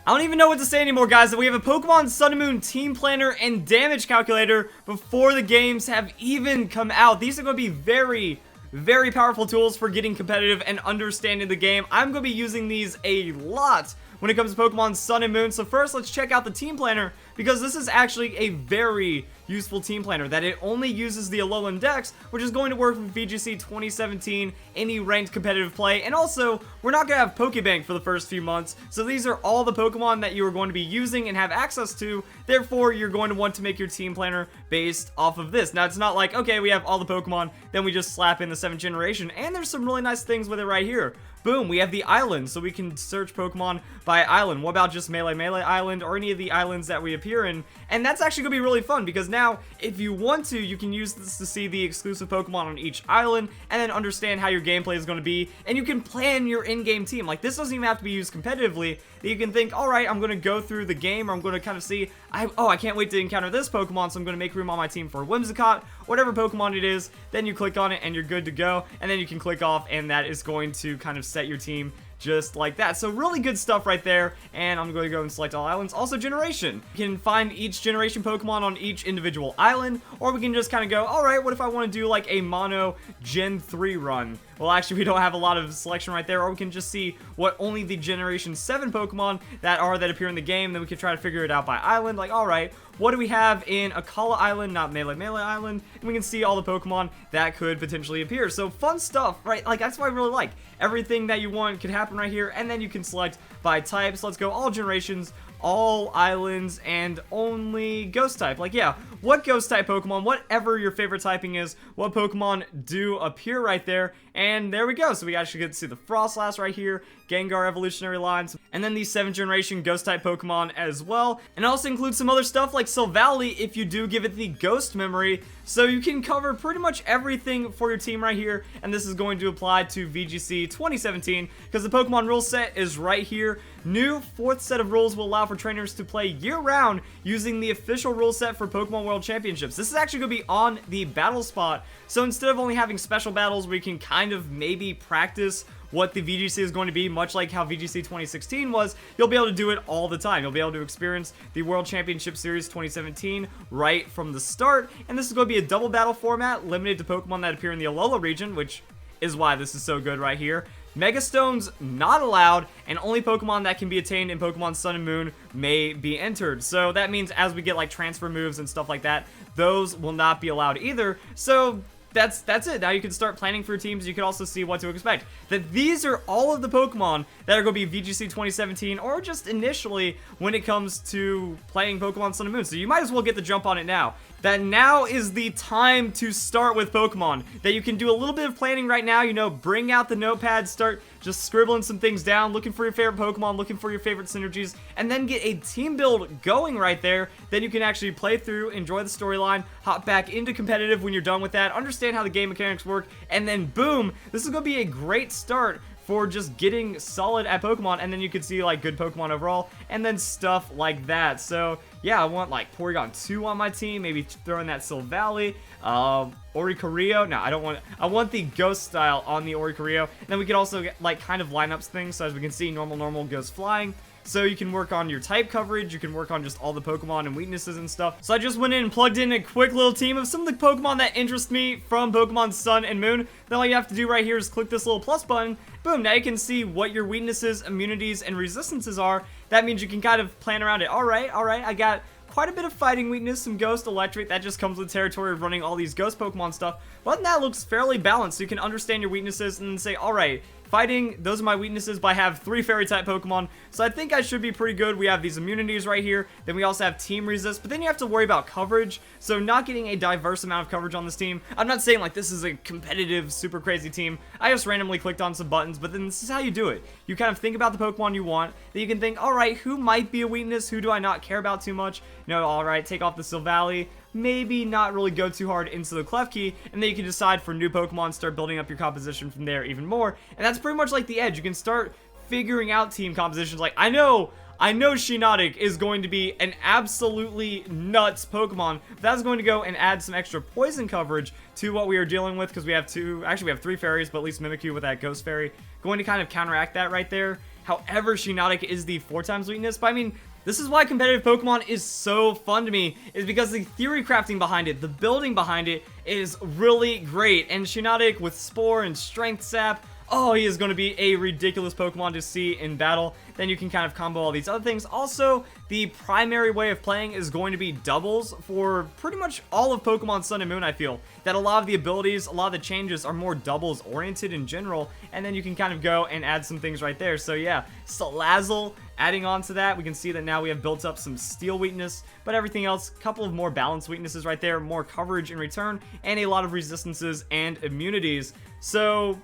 I don't even know what to say anymore, guys. That we have a Pokemon Sun and Moon team planner and damage calculator before the games have even come out. These are going to be very powerful tools for getting competitive and understanding the game. I'm going to be using these a lot when it comes to Pokemon Sun and Moon. So first, let's check out the team planner, because this is actually a very useful team planner, that it only uses the Alolan Dex, which is going to work with VGC 2017, any ranked competitive play, and also, we're not going to have Pokebank for the first few months, so these are all the Pokemon that you are going to be using and have access to, therefore, you're going to want to make your team planner based off of this. Now, it's not like, okay, we have all the Pokemon, then we just slap in the 7th generation, and there's some really nice things with it right here. Boom, we have the island, so we can search Pokemon by island. What about just Melee Island, or any of the islands that we appear in? And that's actually going to be really fun, because now, if you want to, you can use this to see the exclusive Pokemon on each island, and then understand how your gameplay is going to be, and you can plan your in-game team. Like, this doesn't even have to be used competitively. You can think, alright, I'm going to go through the game, or I'm going to kind of see, I can't wait to encounter this Pokemon, so I'm going to make room on my team for Whimsicott, whatever Pokemon it is. Then you click on it, and you're good to go, and then you can click off, and that is going to kind of set your team just like that. So really good stuff right there, and I'm going to go and select all islands. Also generation. You can find each generation Pokemon on each individual island, or we can just kind of go, alright, what if I want to do like a mono Gen 3 run? Well, actually, we don't have a lot of selection right there, or we can just see what only the Generation 7 Pokemon that appear in the game, then we can try to figure it out by island, like, alright, what do we have in Akala Island, not Melee Island, and we can see all the Pokemon that could potentially appear. So, fun stuff, right? Like, that's what I really like. Everything that you want could happen right here, and then you can select by types. Let's go all generations, all islands, and only ghost type. Like, yeah, what ghost type Pokemon, whatever your favorite typing is, what Pokemon do appear right there, and there we go. So we actually get to see the Frostlass right here, Gengar evolutionary lines, and then the 7th generation ghost type Pokemon as well. And it also includes some other stuff like Silvally if you do give it the ghost memory. So you can cover pretty much everything for your team right here, and this is going to apply to VGC 2017 because the Pokemon rule set is right here. New 4th set of rules will allow for trainers to play year-round using the official rule set for Pokemon World Championships. This is actually going to be on the battle spot, so instead of only having special battles where you can kind of maybe practice what the VGC is going to be, much like how VGC 2016 was, you'll be able to do it all the time. You'll be able to experience the World Championship Series 2017 right from the start, and this is going to be a double battle format, limited to Pokemon that appear in the Alola region, which is why this is so good right here. Mega Stones not allowed, and only Pokemon that can be attained in Pokemon Sun and Moon may be entered. So that means as we get like transfer moves and stuff like that, those will not be allowed either. So that's it. Now you can start planning for your teams. You can also see what to expect. That these are all of the Pokemon that are going to be VGC 2017, or just initially when it comes to playing Pokemon Sun and Moon. So you might as well get the jump on it now. That now is the time to start with Pokemon. That you can do a little bit of planning right now, you know, bring out the notepad, start just scribbling some things down, looking for your favorite Pokemon, looking for your favorite synergies, and then get a team build going right there. Then you can actually play through, enjoy the storyline, hop back into competitive when you're done with that, understand how the game mechanics work, and then boom, this is going to be a great start for just getting solid at Pokemon, and then you can see like good Pokemon overall, and then stuff like that. So yeah, I want like Porygon 2 on my team, maybe throw in that Silvally, Oricorio. No, I don't want, I want the Ghost style on the Oricorio. And then we can also get like kind of lineups things, so as we can see, normal goes flying. So you can work on your type coverage, you can work on just all the Pokemon and weaknesses and stuff. So I just went in and plugged in a quick little team of some of the Pokemon that interest me from Pokemon Sun and Moon. Then all you have to do right here is click this little plus button. Boom, now you can see what your weaknesses, immunities, and resistances are. That means you can kind of plan around it. Alright, I got quite a bit of fighting weakness, some Ghost, Electric. That just comes with territory of running all these Ghost Pokemon stuff. But that looks fairly balanced, so you can understand your weaknesses and then say, alright, fighting, those are my weaknesses, but I have 3 Fairy-type Pokemon, so I think I should be pretty good. We have these immunities right here, then we also have Team Resist, but then you have to worry about coverage, so not getting a diverse amount of coverage on this team. I'm not saying like this is a competitive, super crazy team. I just randomly clicked on some buttons, but then this is how you do it. You kind of think about the Pokemon you want, then you can think, alright, who might be a weakness, who do I not care about too much? You know, alright, take off the Silvally, maybe not really go too hard into the Klefki, and then you can decide for new Pokemon, start building up your composition from there even more, and that's pretty much like the edge. You can start figuring out team compositions. Like, I know Shiinotic is going to be an absolutely nuts Pokemon. That's going to go and add some extra poison coverage to what we are dealing with, because we have 3 fairies, but at least Mimikyu with that Ghost Fairy going to kind of counteract that right there. However, Shiinotic is the 4x weakness, but I mean, this is why competitive Pokemon is so fun to me, is because the theory crafting behind it, the building behind it is really great. And Shiinotic with Spore and Strength Sap, oh, he is going to be a ridiculous Pokemon to see in battle. Then you can kind of combo all these other things. Also, the primary way of playing is going to be doubles for pretty much all of Pokemon Sun and Moon, I feel. That a lot of the abilities, a lot of the changes are more doubles oriented in general, and then you can kind of go and add some things right there. So yeah, Salazzle, adding on to that, we can see that now we have built up some Steel weakness, but everything else, a couple of more balanced weaknesses right there, more coverage in return, and a lot of resistances and immunities. So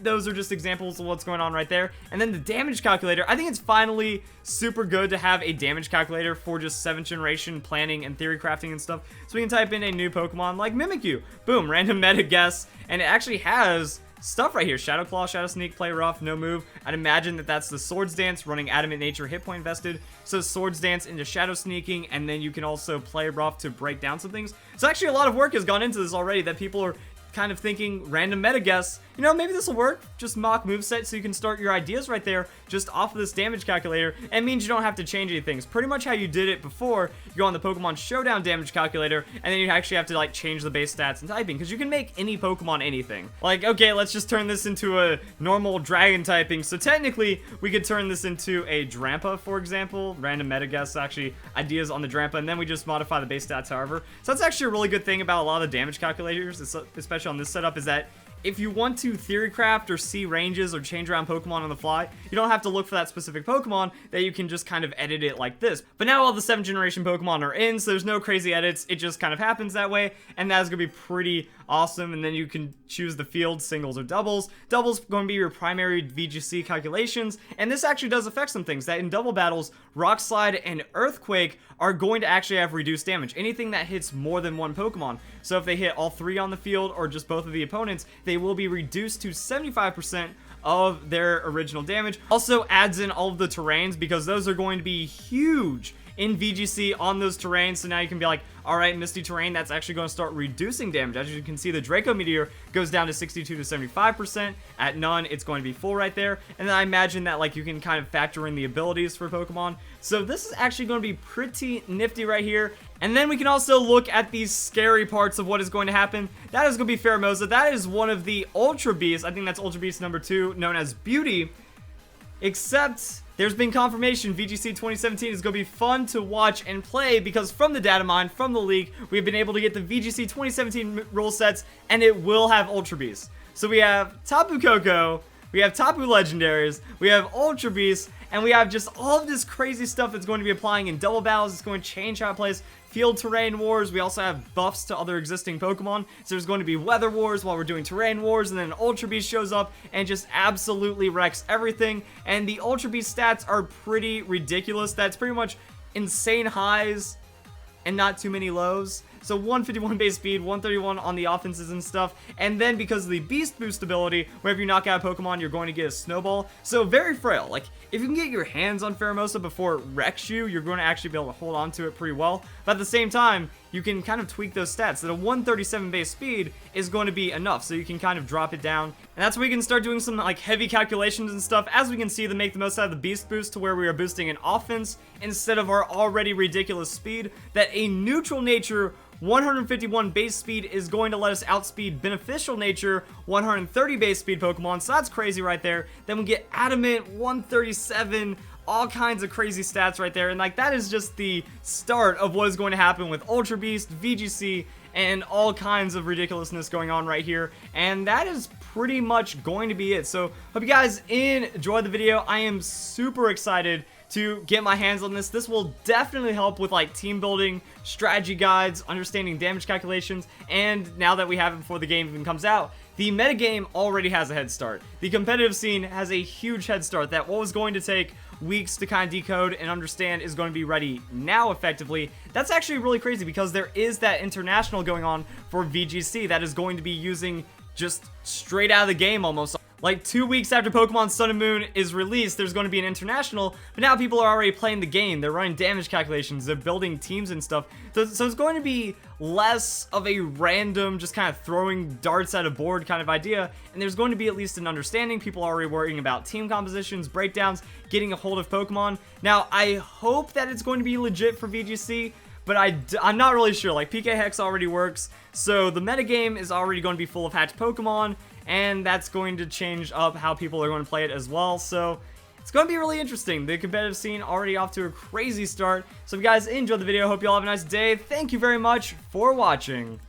those are just examples of what's going on right there. And then the damage calculator, I think it's finally super good to have a damage calculator for just 7th generation planning and theory crafting and stuff. So we can type in a new Pokemon like Mimikyu, boom, random meta guess, and it actually has stuff right here: Shadow Claw, Shadow Sneak, Play Rough, No Move. I'd imagine that that's the Swords Dance running Adamant Nature, hit point invested. So Swords Dance into Shadow Sneaking, and then you can also Play Rough to break down some things. So actually a lot of work has gone into this already that people are kind of thinking random meta guess, you know, maybe this will work. Just mock moveset so you can start your ideas right there just off of this damage calculator. It means you don't have to change anything. It's pretty much how you did it before. You go on the Pokemon Showdown damage calculator, and then you actually have to like change the base stats and typing, because you can make any Pokemon anything. Like, okay, let's just turn this into a normal dragon typing. So technically we could turn this into a Drampa, for example. Random meta guess, actually ideas on the Drampa, and then we just modify the base stats however. So that's actually a really good thing about a lot of the damage calculators, especially on this setup, is that if you want to theory craft or see ranges or change around Pokemon on the fly, you don't have to look for that specific Pokemon, that you can just kind of edit it like this. But now all the 7th generation Pokemon are in, so there's no crazy edits. It just kind of happens that way, and that's going to be pretty awesome. And then you can choose the field, singles or doubles. Doubles going to be your primary VGC calculations, and this actually does affect some things. That in double battles, Rock Slide and Earthquake are going to actually have reduced damage. Anything that hits more than one Pokemon. So if they hit all 3 on the field or just both of the opponents, they will be reduced to 75% of their original damage. Also adds in all of the terrains, because those are going to be huge in VGC on those terrains. So now you can be like, all right, Misty Terrain, that's actually going to start reducing damage. As you can see, the Draco Meteor goes down to 62 to 75%. At none, it's going to be full right there. And then I imagine that like you can kind of factor in the abilities for Pokemon. So this is actually going to be pretty nifty right here. And then we can also look at these scary parts of what is going to happen. That is going to be Pheromosa. That is one of the Ultra Beasts. I think that's Ultra Beast number 2, known as Beauty. Except there's been confirmation VGC 2017 is going to be fun to watch and play, because from the data mine, from the leak, we've been able to get the VGC 2017 rule sets, and it will have Ultra Beasts. So we have Tapu Koko, we have Tapu Legendaries, we have Ultra Beasts, and we have just all of this crazy stuff that's going to be applying in double battles. It's going to change how it plays. Field Terrain Wars. We also have buffs to other existing Pokemon. So there's going to be Weather Wars while we're doing Terrain Wars, and then Ultra Beast shows up and just absolutely wrecks everything. And the Ultra Beast stats are pretty ridiculous. That's pretty much insane highs and not too many lows. So 151 base speed, 131 on the offenses and stuff. And then because of the Beast Boost ability, whenever you knock out a Pokemon, you're going to get a Snowball. So very frail. Like, if you can get your hands on Pheromosa before it wrecks you, you're going to actually be able to hold on to it pretty well. But at the same time, you can kind of tweak those stats. That a 137 base speed is going to be enough, so you can kind of drop it down. And that's where you can start doing some like heavy calculations and stuff, as we can see, to make the most out of the Beast Boost, to where we are boosting an offense instead of our already ridiculous speed. That a neutral nature 151 base speed is going to let us outspeed beneficial nature 130 base speed Pokemon, so that's crazy right there. Then we get adamant 137, all kinds of crazy stats right there, and like that is just the start of what is going to happen with Ultra Beast, VGC, and all kinds of ridiculousness going on right here. And that is pretty much going to be it. So hope you guys enjoyed the video. I am super excited to get my hands on this. This will definitely help with like team building, strategy guides, understanding damage calculations, and now that we have it before the game even comes out, the metagame already has a head start. The competitive scene has a huge head start that what was going to take weeks to kind of decode and understand is going to be ready now effectively. That's actually really crazy, because there is that international going on for VGC that is going to be using just straight out of the game almost like 2 weeks after Pokemon Sun and Moon is released, there's going to be an international, but now people are already playing the game. They're running damage calculations, they're building teams and stuff. So it's going to be less of a random, just kind of throwing darts at a board kind of idea, and there's going to be at least an understanding. People are already worrying about team compositions, breakdowns, getting a hold of Pokemon. Now, I hope that it's going to be legit for VGC, but I'm not really sure. Like, PK Hex already works, so the metagame is already going to be full of hatched Pokemon, and that's going to change up how people are going to play it as well. So it's going to be really interesting. The competitive scene already off to a crazy start. So if you guys enjoyed the video, hope you all have a nice day. Thank you very much for watching.